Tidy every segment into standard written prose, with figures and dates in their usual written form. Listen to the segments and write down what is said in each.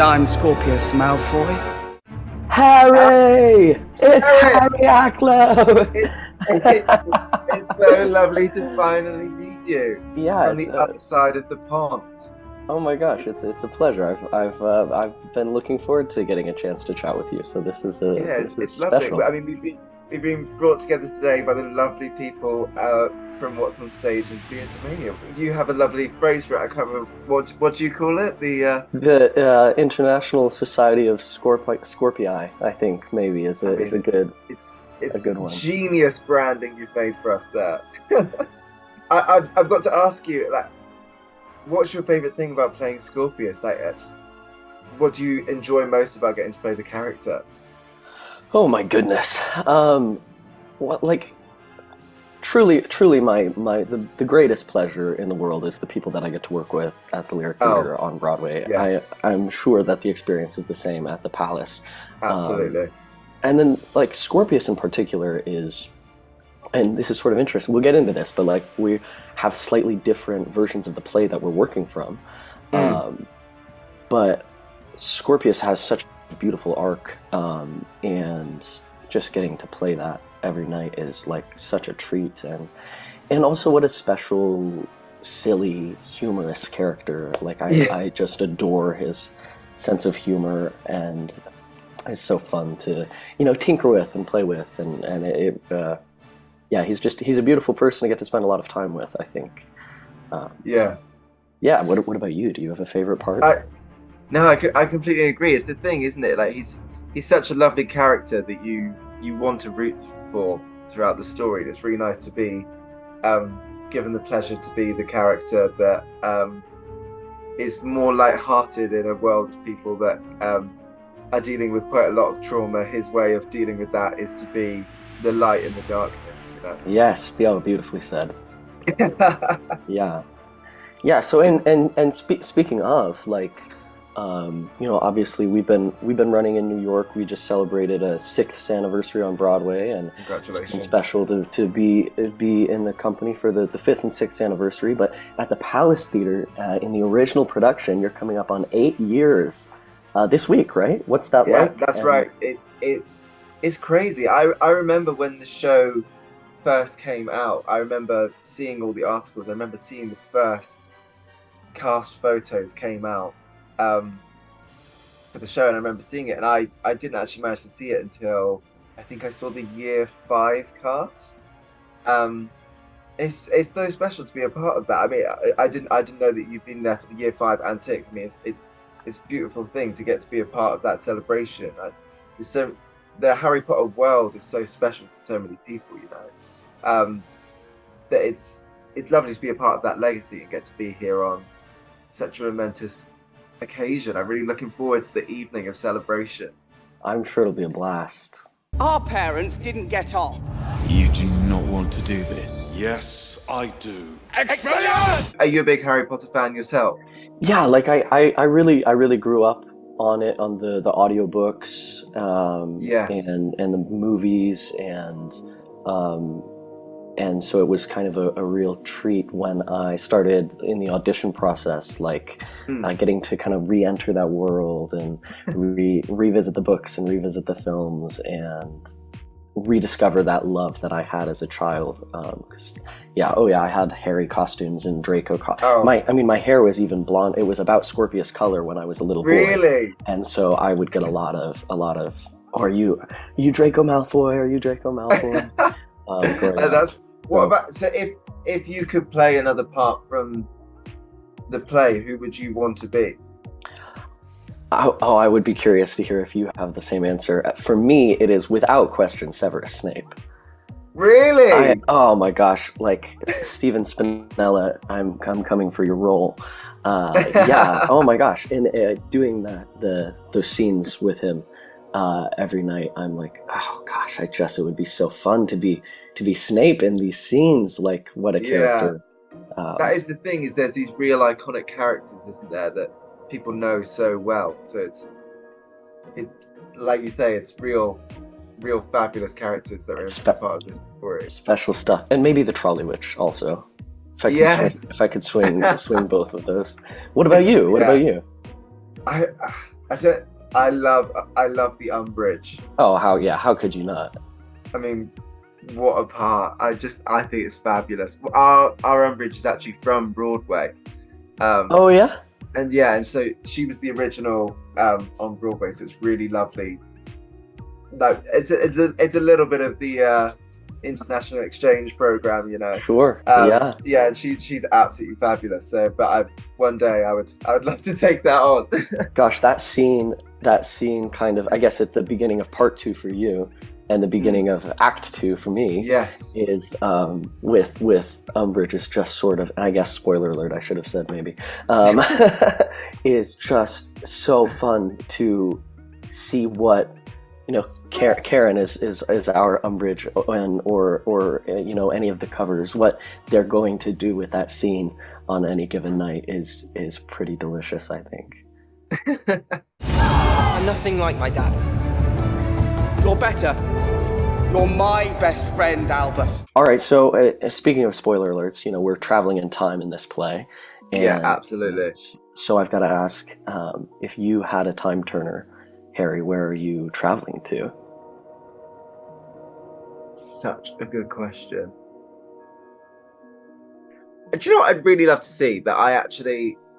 And I'm Scorpius Malfoy. Harry! It's Harry Acklowe! It's so lovely to finally meet you from the other side of the pond. Oh my gosh, it's a pleasure. I've been looking forward to getting a chance to chat with you. So this is it's special. lovely. I mean, we've been brought together today by the lovely people from WhatsOnStage and Theatre Mania. You have a lovely phrase for it. I can't remember what do you call it? The International Society of Scorpi, I think maybe is a good. It's a good one. Genius branding you've made for us there. I've got to ask you, like, what's your favourite thing about playing Scorpius? Like, what do you enjoy most about getting to play the character? Oh my goodness. Truly, the greatest pleasure in the world is the people that I get to work with at the Lyric Theatre on Broadway. Yeah. I'm sure that the experience is the same at the Palace. Absolutely. And then, like, Scorpius in particular is, and this is sort of interesting, we'll get into this, but, like, we have slightly different versions of the play that we're working from. But Scorpius has such a beautiful arc, and just getting to play that every night is, like, such a treat. And also what a special, silly, humorous character. Like, I just adore his sense of humor, and it's so fun to, tinker with and play with, and he's a beautiful person to get to spend a lot of time with, I think. What about you? Do you have a favorite part? I completely agree. It's the thing, isn't it? Like, he's such a lovely character that you want to root for throughout the story. It's really nice to be given the pleasure to be the character that is more light-hearted in a world of people that are dealing with quite a lot of trauma. His way of dealing with that is to be the light in the darkness. Yes, beautifully said. Yeah. So and speaking of, like, obviously we've been running in New York. We just celebrated a 6th anniversary on Broadway, and congratulations. It's been special to be in the company for the 5th and 6th anniversary. But at the Palace Theatre, in the original production, you're coming up on 8 years this week, right? What's that like? Yeah, that's right. It's crazy. I remember when the show first came out. I remember seeing all the articles. I remember seeing the first cast photos came out for the show, and I remember seeing it, and I didn't actually manage to see it until I think I saw the year 5 cast. It's so special to be a part of that. I mean, I didn't know that you've been there for the year 5 and 6. I mean, it's a beautiful thing to get to be a part of that celebration. The Harry Potter world is so special to so many people, that it's lovely to be a part of that legacy and get to be here on such a momentous occasion. I'm really looking forward to the evening of celebration. I'm sure it'll be a blast. Our parents didn't get on. You do not want to do this. Yes, I do. Expelliarmus! Are you a big Harry Potter fan yourself? Yeah, like I really grew up on it, on the audiobooks, and the movies, and so it was kind of a real treat when I started in the audition process, like getting to kind of re-enter that world and revisit the books and revisit the films and rediscover that love that I had as a child. I had Harry costumes and Draco my hair was even blonde. It was about Scorpius color when I was a little boy. Really? And so I would get a lot of are you Draco Malfoy? Are you Draco Malfoy? What about, so if you could play another part from the play, who would you want to be? I would be curious to hear if you have the same answer. For me, it is without question Severus Snape. Really? Oh my gosh! Like, Stephen Spinella, I'm coming for your role. Yeah. Oh my gosh! And doing those scenes with him every night, I'm like, oh gosh! It would be so fun to be Snape in these scenes. Like, what a character! That is the thing. Is there's these real iconic characters, isn't there, that people know so well. So it like you say, it's real fabulous characters that are part of this story. Special stuff, and maybe the Trolley Witch also. If I could swing both of those. What about you? What about you? I love the Umbridge. Oh, how could you not? I mean, what a part! I think it's fabulous. Our Umbridge is actually from Broadway. Oh yeah. And so she was the original on Broadway. So it's really lovely. No, it's a little bit of the international exchange program, you know. Sure. Yeah, and she's absolutely fabulous. So, but one day I would love to take that on. Gosh, that scene kind of, I guess at the beginning of part 2 for you, and the beginning of Act 2 for me. Yes. Is with Umbridge is just sort of, I guess spoiler alert, I should have said maybe, is just so fun to see what, you know, Karen is our Umbridge, or you know, any of the covers, what they're going to do with that scene on any given night is pretty delicious, I think. I'm nothing like my dad. You're better. You're my best friend, Albus. All right, so speaking of spoiler alerts, you know, we're traveling in time in this play. And yeah, absolutely. So I've got to ask, if you had a time turner, Harry, where are you traveling to? Such a good question. Do you know what I'd really love to see? That I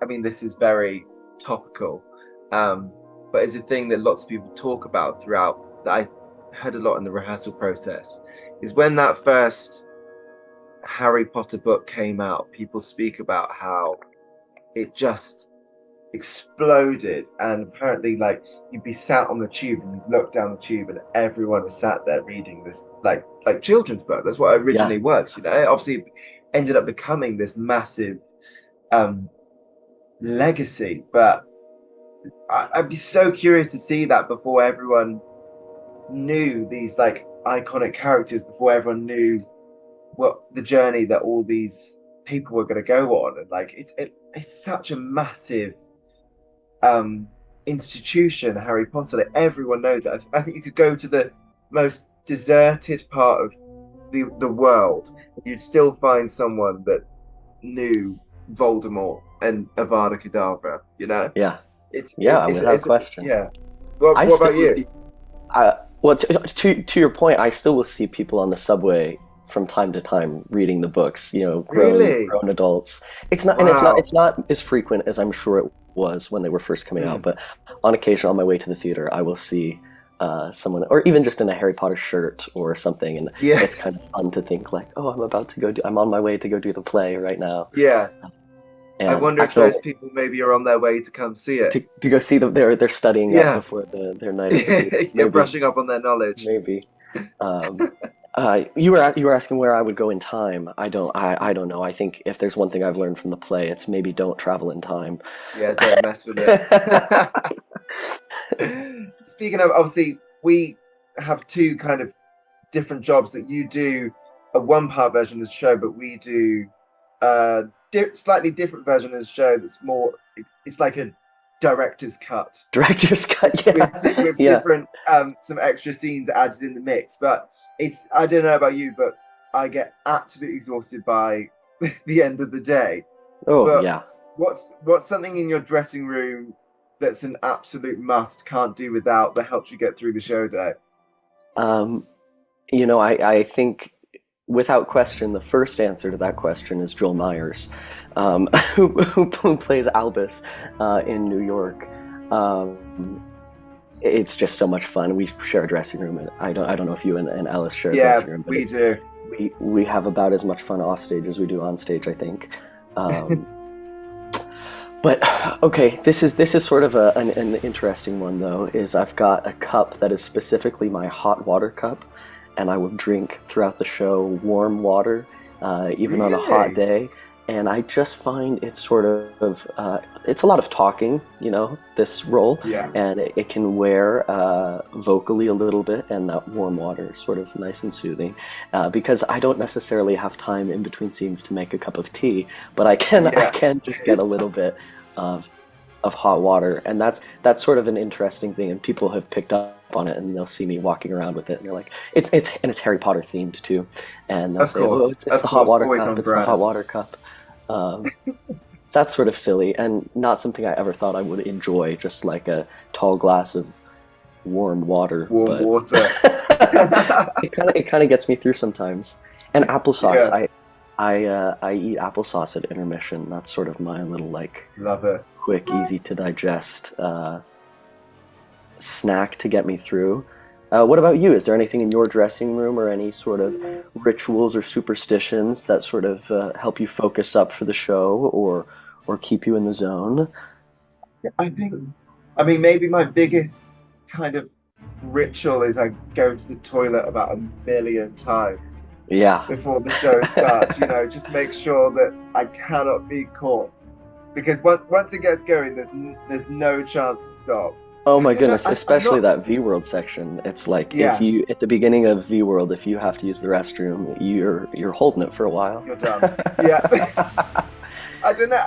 mean, this is very topical, but it's a thing that lots of people talk about throughout, that I heard a lot in the rehearsal process, is when that first Harry Potter book came out, people speak about how it just exploded, and apparently, like, you'd be sat on the tube and you'd look down the tube and everyone is sat there reading this like children's book. That's what it originally was, you know. Obviously it ended up becoming this massive legacy, but I'd be so curious to see that before everyone knew these like iconic characters, before everyone knew what the journey that all these people were going to go on. And like it's such a massive institution, Harry Potter, that everyone knows it. I think you could go to the most deserted part of the world, you'd still find someone that knew Voldemort and Avada Kedavra, you know? Without question. What about you? Well, to your point, I still will see people on the subway from time to time reading the books, you know, grown adults. It's not, and it's not as frequent as I'm sure it was when they were first coming out, but on occasion on my way to the theater, I will see someone, or even just in a Harry Potter shirt or something, and it's kind of fun to think like, oh, I'm on my way to go do the play right now. Yeah. And I wonder if those people maybe are on their way to come see it. To go see them. They're studying up before their night. You're brushing up on their knowledge. Maybe. You were asking where I would go in time. I don't know. I think if there's one thing I've learned from the play, it's maybe don't travel in time. Yeah, don't mess with it. Speaking of, obviously, we have two kind of different jobs. That you do a one-part version of the show, but we do slightly different version of the show that's more, it's like a director's cut. With different some extra scenes added in the mix. But it's, I don't know about you, but I get absolutely exhausted by the end of the day. What's something in your dressing room that's an absolute must, can't do without, that helps you get through the show day? You know, I think without question, the first answer to that question is Joel Myers, who plays Albus in New York. It's just so much fun. We share a dressing room, and I don't know if you and Alice share a dressing room. But we do. We have about as much fun off stage as we do on stage, I think. But okay, this is sort of an interesting one though. Is I've got a cup that is specifically my hot water cup. And I will drink throughout the show warm water, even on a hot day. And I just find it's sort of, it's a lot of talking, you know, this role. Yeah. And it can wear vocally a little bit, and that warm water is sort of nice and soothing. Because I don't necessarily have time in between scenes to make a cup of tea, but I can just get a little bit of hot water. And that's sort of an interesting thing, and people have picked up on it, and they'll see me walking around with it, and they're like, it's Harry Potter themed too, and they'll say, oh, it's the hot water cup, it's the hot water cup. that's sort of silly and not something I ever thought I would enjoy. Just like a tall glass of warm water. Warm water. It kind of gets me through sometimes. And applesauce. Yeah. I eat applesauce at intermission. That's sort of my little like Love it. quick, easy to digest snack to get me through. What about you? Is there anything in your dressing room or any sort of rituals or superstitions that sort of help you focus up for the show or keep you in the zone? I mean, maybe my biggest kind of ritual is I go to the toilet about 1 million times Yeah. before the show starts. You know, just make sure that I cannot be caught, because once it gets going, there's no chance to stop. Oh my I don't goodness, know, especially I'm not- that V-World section. It's like Yes. if you at the beginning of V-World, if you have to use the restroom, you're holding it for a while. You're done. Yeah. I don't know.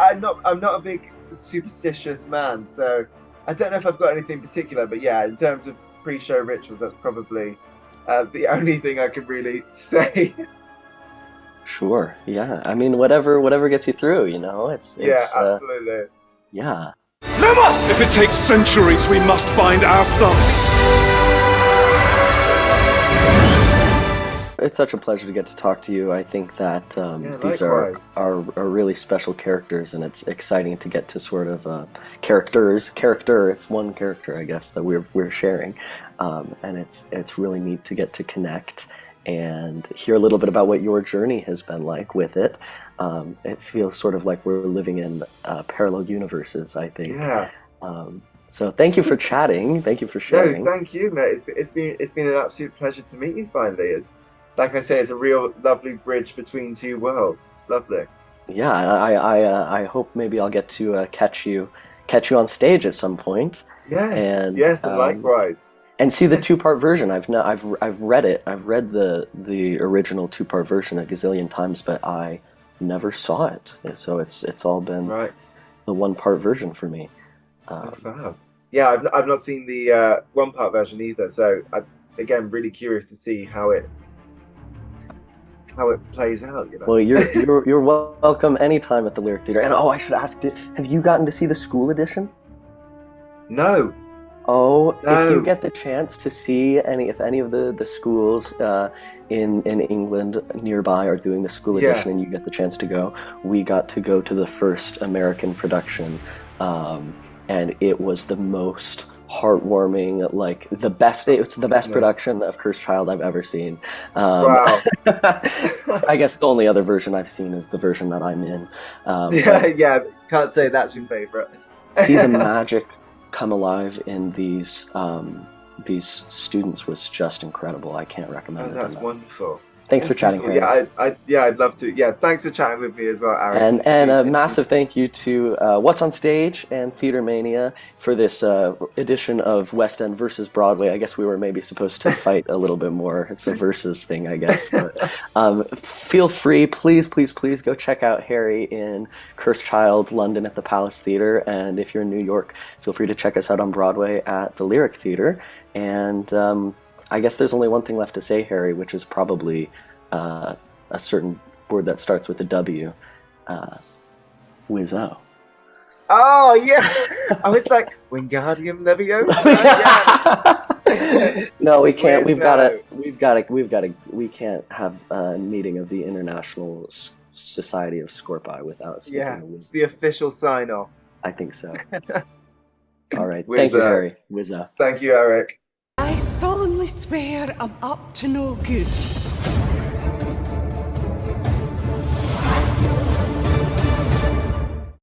I'm not a big superstitious man, so I don't know if I've got anything particular. But yeah, in terms of pre-show rituals, that's probably the only thing I can really say. Sure. Yeah. I mean, whatever gets you through, you know. It's Yeah, absolutely. yeah. Lumos! If it takes centuries, we must find our sons. It's such a pleasure to get to talk to you. I think that these are really special characters, and it's exciting to get to sort of character. It's one character, I guess, that we're sharing, and it's really neat to get to connect and hear a little bit about what your journey has been like with it. It feels sort of like we're living in parallel universes, I think. Yeah. So thank you for chatting. Thank you for sharing. No, thank you, mate. It's been an absolute pleasure to meet you finally. Like I say, it's a real lovely bridge between two worlds. It's lovely. Yeah, I hope maybe I'll get to catch you on stage at some point. Yes, And, and likewise. And see the 2-part version. I've read it. I've read the original 2-part version a gazillion times, but I never saw it. So it's all been Right. the 1-part version for me. Fab. Yeah, I've not seen the 1-part version either. So I'm again really curious to see how it plays out. You know. Well, you're welcome anytime at the Lyric Theater. And I should ask, have you gotten to see the school edition? No. Oh, No. if you get the chance to see if any of the schools in England nearby are doing the school Yeah. edition and you get the chance to go, we got to go to the first American production, and it was the most heartwarming, like it's the best production of Cursed Child I've ever seen. Wow. I guess the only other version I've seen is the version that I'm in. Yeah. Can't say that's your favorite. See the magic come alive in these students was just incredible. I can't recommend it That's enough. wonderful. Thanks for chatting, Harry. I'd love to. Yeah, thanks for chatting with me as well, Aaron. And a massive thank you to What's on Stage and Theatre Mania for this edition of West End versus Broadway. I guess we were maybe supposed to fight a little bit more. It's a versus thing, I guess. But feel free, please go check out Harry in Cursed Child London at the Palace Theatre. And if you're in New York, feel free to check us out on Broadway at the Lyric Theatre. And I guess there's only one thing left to say, Harry, which is probably a certain word that starts with a W. Wizzo. Oh yeah, I was like Wingardium Leviosa. Yeah. No, we can't. Wizzo. We can't have a meeting of the International Society of Scorpi without speaking Yeah, of it's the official sign off. I think so. All right. Wizzo. Thank you, Harry. Wizzo. Thank you, Erik. I solemnly swear I'm up to no good.